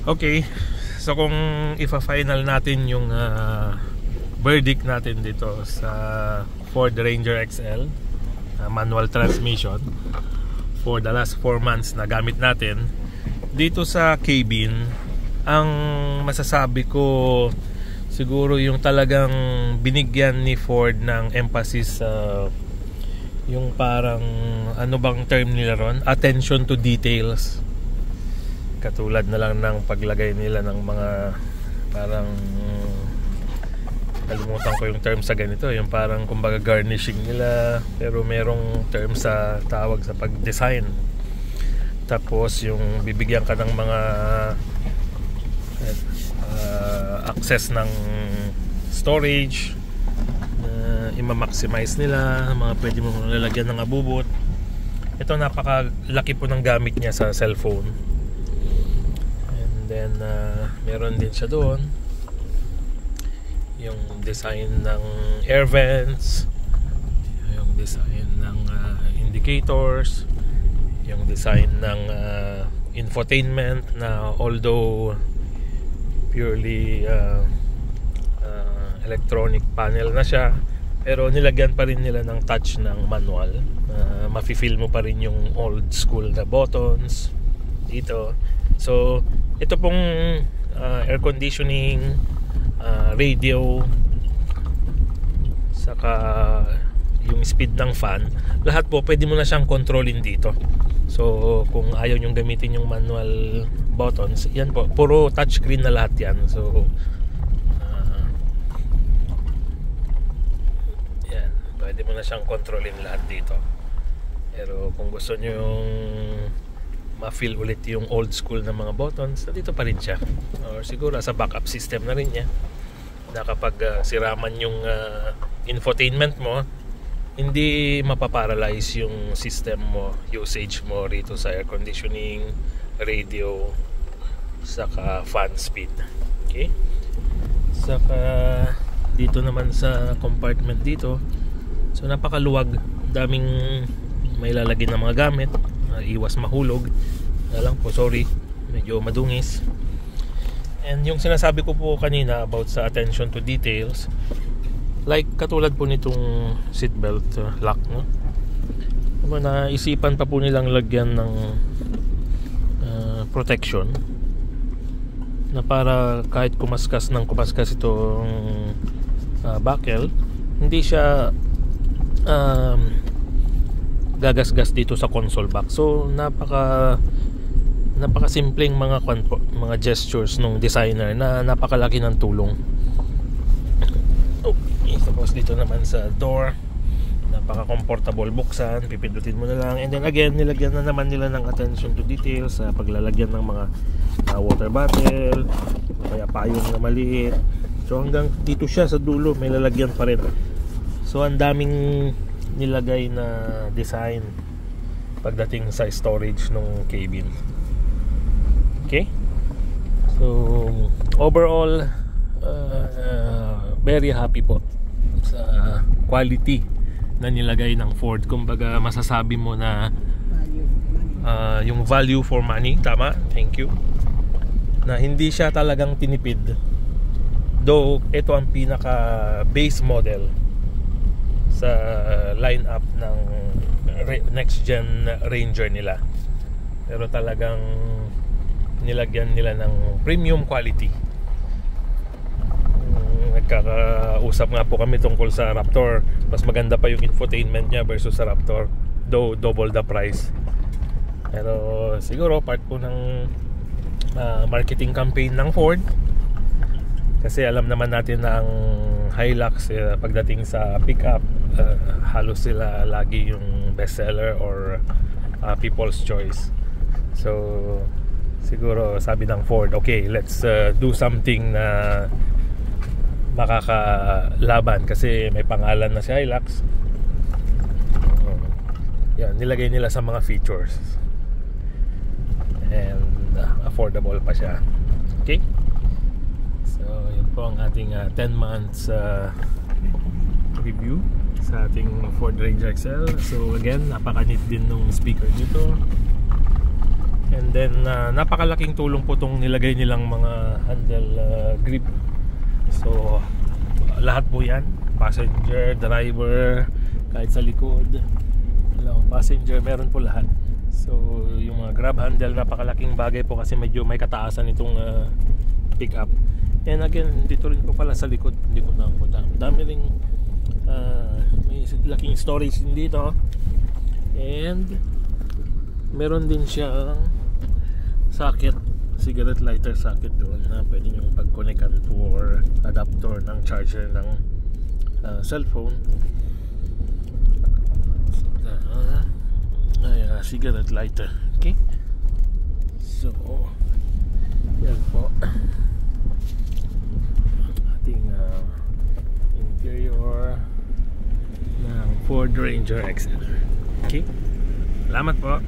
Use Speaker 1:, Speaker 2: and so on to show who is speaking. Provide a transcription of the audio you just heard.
Speaker 1: Okay, so kung ifa-final natin yung verdict natin dito sa Ford Ranger XL manual transmission for the last 4 months na gamit natin dito sa cabin, ang masasabi ko siguro yung talagang binigyan ni Ford ng emphasis yung parang ano bang term nila ron, attention to details. Katulad na lang ng paglagay nila ng mga parang kalimutan ko yung term sa ganito, yung parang kumbaga garnishing nila, pero merong term sa tawag sa pag-design. Tapos yung bibigyan ka ng mga access ng storage, ima-maximize nila, mga pwede mong lalagyan ng abubot. Ito napakalaki po ng gamit niya sa cellphone. And then meron din siya doon yung design ng air vents, yung design ng indicators, yung design ng infotainment na although purely electronic panel na siya, pero nilagyan pa rin nila ng touch ng manual. Mafe-feel mo pa rin yung old school na buttons dito. So ito pong air conditioning, radio, saka yung speed ng fan, lahat po pwede mo na siyang kontrolin dito. So kung ayaw nyong gamitin yung manual buttons, yan po, puro touchscreen na lahat yan. So yan, pwede mo na siyang kontrolin lahat dito. Pero kung gusto nyo yung ma-feel ulit yung old school na mga buttons, dito pa rin siya. Or siguro sa backup system na rin niya, na kapag siraman yung infotainment mo, hindi mapaparalyze yung system mo, usage mo rito sa air conditioning, radio, saka fan speed. Okay? Saka dito naman sa compartment dito, so napakaluwag, daming may lalagyan ng mga gamit, iwas mahulog na lang po, sorry, medyo madungis. And yung sinasabi ko po kanina about sa attention to details, like katulad po nitong seatbelt lock, no? Naisipan pa po nilang lagyan ng protection na para kahit kumaskas itong buckle, hindi siya gagasgas dito sa console box. So napaka simpleng mga gestures ng designer na napakalaki ng tulong. Okay, tapos dito naman sa door, napaka comfortable buksan, pipindutin mo na lang. And then again, nilagyan na naman nila ng attention to details sa paglalagyan ng mga water bottle, kaya payong na maliit. So hanggang dito siya sa dulo may lalagyan pa rin. So ang daming nilagay na design pagdating sa storage ng cabin. Okay? So overall, very happy po sa quality na nilagay ng Ford. Kumbaga masasabi mo na yung value for money, tama, thank you, na hindi siya talagang tinipid. Though ito ang pinaka base model sa lineup ng next gen Ranger nila, pero talagang nilagyan nila ng premium quality. Nagkakausap nga po kami tungkol sa Raptor, mas maganda pa yung infotainment niya versus sa Raptor, though double the price. Pero siguro part po ng marketing campaign ng Ford, kasi alam naman natin na ang Hilux pagdating sa pickup, halos sila lagi yung bestseller or people's choice. So siguro sabi ng Ford, okay, let's do something na makakalaban, kasi may pangalan na si Hilux. Yan, nilagay nila sa mga features and affordable pa siya. Okay, so yun po ang ating 10 months review sa ating Ford Ranger XL. So again, napakanit din nung speaker dito. And then napakalaking tulong po itong nilagay nilang mga handle grip. So lahat po yan, passenger, driver, kahit sa likod, passenger, meron po lahat. So yung mga grab handle, napakalaking bagay po kasi medyo may kataasan itong pick up. And again, dito rin po pala sa likod, hindi ko nakakita, dami ring may laking storage din dito. And meron din siyang socket, cigarette lighter socket doon na pwede nyo pag-connectan for adapter ng charger ng cellphone. Cigarette lighter. Okay, so yan po ating interior ng Ford Ranger XL. Okay, salamat po.